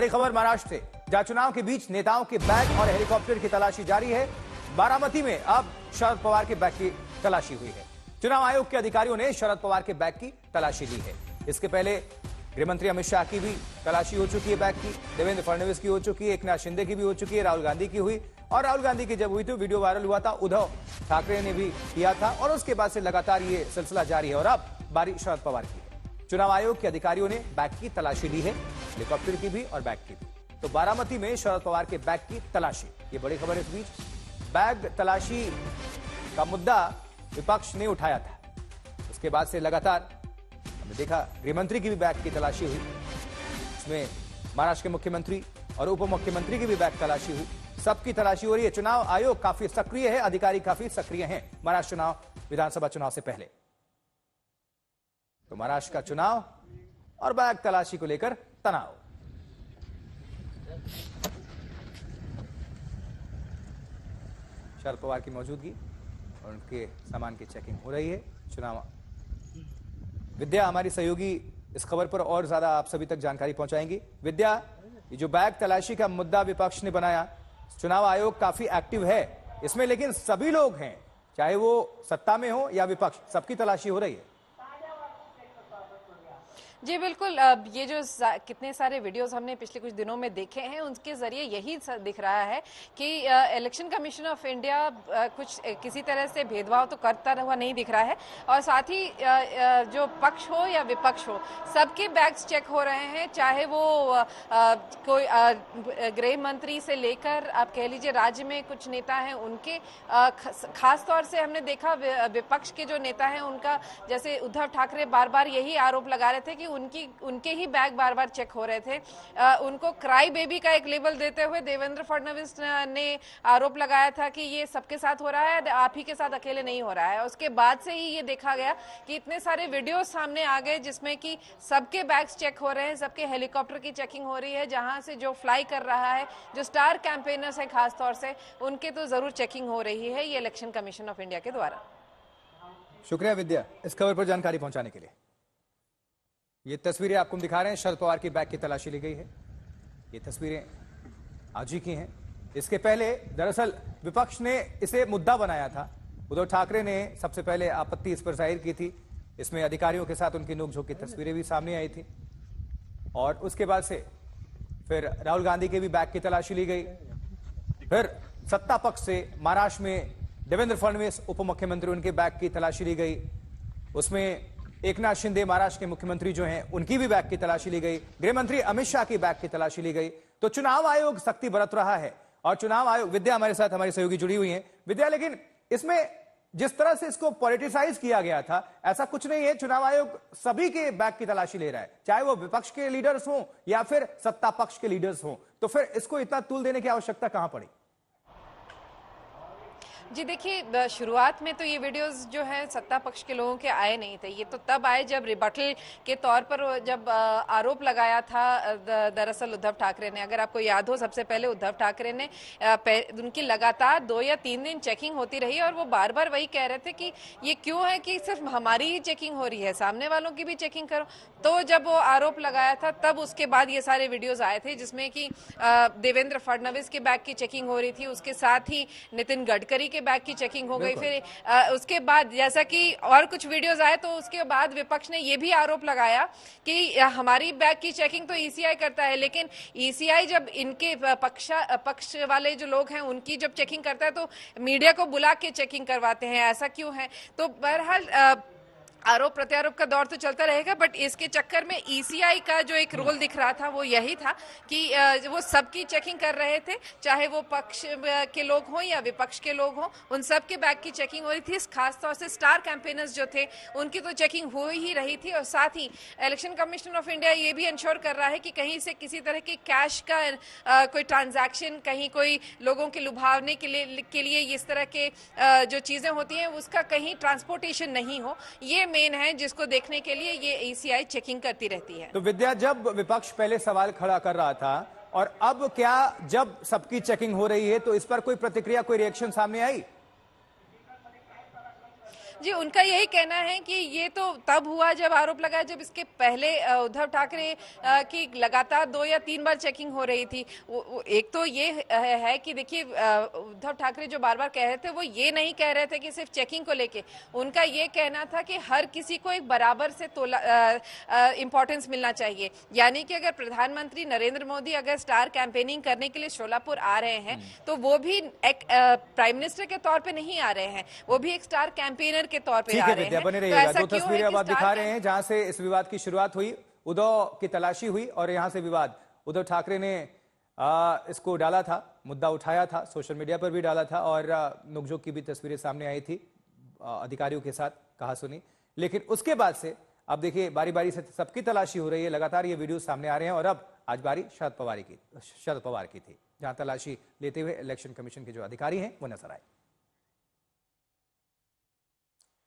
बड़ी खबर महाराष्ट्र से, जहां चुनाव के बीच नेताओं के बैग और हेलीकॉप्टर की तलाशी जारी है। बारामती में अब शरद पवार के बैग की तलाशी हुई है। चुनाव आयोग के अधिकारियों ने शरद पवार के बैग की तलाशी ली है। इसके पहले गृहमंत्री अमित शाह की भी तलाशी हो चुकी है बैग की, देवेंद्र फडणवीस की हो चुकी है, एकनाथ शिंदे की भी हो चुकी है, राहुल गांधी की हुई, और राहुल गांधी की जब हुई तो वीडियो वायरल हुआ था, उद्धव ठाकरे ने भी किया था, और उसके बाद से लगातार ये सिलसिला जारी है और अब बारी शरद पवार की है। चुनाव आयोग के अधिकारियों ने बैग की तलाशी ली है, हेलीकॉप्टर की भी और बैग की भी। तो बारामती में शरद पवार के बैग की तलाशी, ये बड़ी खबर है। इस बीच बैग तलाशी का मुद्दा विपक्ष ने उठाया था, उसके बाद से लगातार हमने देखा गृहमंत्री की भी बैग की तलाशी हुई, इसमें महाराष्ट्र के मुख्यमंत्री और उप मुख्यमंत्री की भी बैग तलाशी हुई, सबकी तलाशी हो रही है। चुनाव आयोग काफी सक्रिय है, अधिकारी काफी सक्रिय हैं महाराष्ट्र चुनाव, विधानसभा चुनाव से पहले। तो महाराष्ट्र का चुनाव और बैग तलाशी को लेकर तनाव। शरद पवार की मौजूदगी और उनके सामान की चेकिंग हो रही है। चुनाव विद्या हमारी सहयोगी इस खबर पर और ज्यादा आप सभी तक जानकारी पहुंचाएंगी। विद्या, ये जो बैग तलाशी का मुद्दा विपक्ष ने बनाया, चुनाव आयोग काफी एक्टिव है इसमें, लेकिन सभी लोग हैं, चाहे वो सत्ता में हो या विपक्ष, सबकी तलाशी हो रही है। जी बिल्कुल, ये जो कितने सारे वीडियोस हमने पिछले कुछ दिनों में देखे हैं, उनके जरिए यही दिख रहा है कि इलेक्शन कमीशन ऑफ इंडिया कुछ किसी तरह से भेदभाव तो करता हुआ नहीं दिख रहा है, और साथ ही जो पक्ष हो या विपक्ष हो, सबके बैग्स चेक हो रहे हैं, चाहे वो कोई गृह मंत्री से लेकर आप कह लीजिए राज्य में कुछ नेता हैं उनके, खास तौर से हमने देखा विपक्ष के जो नेता हैं उनका, जैसे उद्धव ठाकरे बार बार यही आरोप लगा रहे थे कि उनके ही बैग बार बार चेक हो रहे थे। उनको क्राई बेबी का एक लेबल देते हुए देवेंद्र फडणवीस ने आरोप लगाया था कि ये सबके साथ हो रहा है, आप ही के साथ अकेले नहीं हो रहा है। उसके बाद से ही ये देखा गया कि इतने सारे वीडियो सामने आ गए जिसमें कि सबके बैग्स चेक हो रहे हैं, सबके हेलीकॉप्टर की चेकिंग हो रही है, जहां से जो फ्लाई कर रहा है, जो स्टार कैंपेनर्स है खास तौर से, उनके तो जरूर चेकिंग हो रही है ये इलेक्शन कमीशन ऑफ इंडिया के द्वारा। शुक्रिया विद्या इस खबर पर जानकारी पहुंचाने के लिए। ये तस्वीरें आपको दिखा रहे हैं, शरद पवार की बैग की तलाशी ली गई है। ये तस्वीरें आज ही की हैं। इसके पहले दरअसल विपक्ष ने इसे मुद्दा बनाया था, उद्धव ठाकरे ने सबसे पहले आपत्ति इस पर जाहिर की थी। इसमें अधिकारियों के साथ उनकी नोकझोंक की तस्वीरें भी सामने आई थी, और उसके बाद से फिर राहुल गांधी के भी बैग की तलाशी ली गई। फिर सत्ता पक्ष से महाराष्ट्र में देवेंद्र फडणवीस उप मुख्यमंत्री, उनके बैग की तलाशी ली गई। उसमें एकनाथ शिंदे महाराष्ट्र के मुख्यमंत्री जो हैं, उनकी भी बैग की तलाशी ली गई। गृहमंत्री अमित शाह की बैग की तलाशी ली गई। तो चुनाव आयोग सख्ती बरत रहा है, और चुनाव आयोग, विद्या हमारे साथ हमारी सहयोगी जुड़ी हुई हैं। विद्या, लेकिन इसमें जिस तरह से इसको पॉलिटिसाइज किया गया था, ऐसा कुछ नहीं है। चुनाव आयोग सभी के बैग की तलाशी ले रहा है, चाहे वो विपक्ष के लीडर्स हों या फिर सत्ता पक्ष के लीडर्स हों। तो फिर इसको इतना तूल देने की आवश्यकता कहां पड़ी? जी देखिए, शुरुआत में तो ये वीडियोस जो है सत्ता पक्ष के लोगों के आए नहीं थे। ये तो तब आए जब रिबटल के तौर पर जब आरोप लगाया था दरअसल उद्धव ठाकरे ने। अगर आपको याद हो, सबसे पहले उद्धव ठाकरे ने उनकी लगातार 2 या 3 दिन चेकिंग होती रही, और वो बार बार वही कह रहे थे कि ये क्यों है कि सिर्फ हमारी ही चेकिंग हो रही है, सामने वालों की भी चेकिंग करो। तो जब वो आरोप लगाया था, तब उसके बाद ये सारे वीडियोज आए थे जिसमें कि देवेंद्र फडणवीस के बैग की चेकिंग हो रही थी, उसके साथ ही नितिन गडकरी के बैग की चेकिंग हो गई। फिर उसके बाद जैसा कि और कुछ वीडियोस आए, तो उसके बाद विपक्ष ने यह भी आरोप लगाया कि हमारी बैग की चेकिंग तो ईसीआई करता है, लेकिन ईसीआई जब इनके पक्ष वाले जो लोग हैं उनकी जब चेकिंग करता है तो मीडिया को बुला के चेकिंग करवाते हैं, ऐसा क्यों है? तो बहरहाल आरोप प्रत्यारोप का दौर तो चलता रहेगा, बट इसके चक्कर में ईसीआई का जो एक रोल दिख रहा था वो यही था कि वो सबकी चेकिंग कर रहे थे, चाहे वो पक्ष के लोग हों या विपक्ष के लोग हों, उन सब के बैग की चेकिंग हो रही थी। खास तौर से स्टार कैंपेनर्स जो थे उनकी तो चेकिंग हो ही रही थी, और साथ ही इलेक्शन कमीशन ऑफ इंडिया ये भी इंश्योर कर रहा है कि कहीं से किसी तरह के कैश का कोई ट्रांजैक्शन, कहीं कोई लोगों के लुभावने के लिए इस तरह के जो चीजें होती हैं उसका कहीं ट्रांसपोर्टेशन नहीं हो। ये मेन है जिसको देखने के लिए ये ईसीआई चेकिंग करती रहती है। तो विद्या, जब विपक्ष पहले सवाल खड़ा कर रहा था, और अब क्या जब सबकी चेकिंग हो रही है, तो इस पर कोई प्रतिक्रिया, कोई रिएक्शन सामने आई? जी, उनका यही कहना है कि ये तो तब हुआ जब आरोप लगाया जब इसके पहले उद्धव ठाकरे की लगातार 2 या 3 बार चेकिंग हो रही थी। एक तो ये है कि देखिए उद्धव ठाकरे जो बार बार कह रहे थे वो ये नहीं कह रहे थे कि सिर्फ चेकिंग को लेके, उनका ये कहना था कि हर किसी को एक बराबर से इम्पोर्टेंस मिलना चाहिए। यानी कि अगर प्रधानमंत्री नरेंद्र मोदी अगर स्टार कैंपेनिंग करने के लिए शोलापुर आ रहे हैं तो वो भी एक प्राइम मिनिस्टर के तौर पे नहीं आ रहे हैं, वो भी एक स्टार कैंपेनर के तौर पे आ रहे हैं। बने रहिएगा। दो तस्वीरें अब आप दिखा रहे हैं जहां से इस विवाद की शुरुआत हुई, उद्धव की तलाशी हुई और यहां से विवाद। उद्धव ठाकरे ने इसको डाला था, मुद्दा उठाया था, सोशल मीडिया पर भी डाला था और नोकझोंक की भी तस्वीरें सामने आई थी अधिकारियों के साथ, कहा सुनी। लेकिन उसके बाद से अब देखिए बारी बारी से सबकी तलाशी हो रही है, लगातार ये वीडियो सामने आ रहे हैं और अब आज बारी शरद पवार की थी, जहां तलाशी लेते हुए इलेक्शन कमीशन के जो अधिकारी हैं वो नजर आए।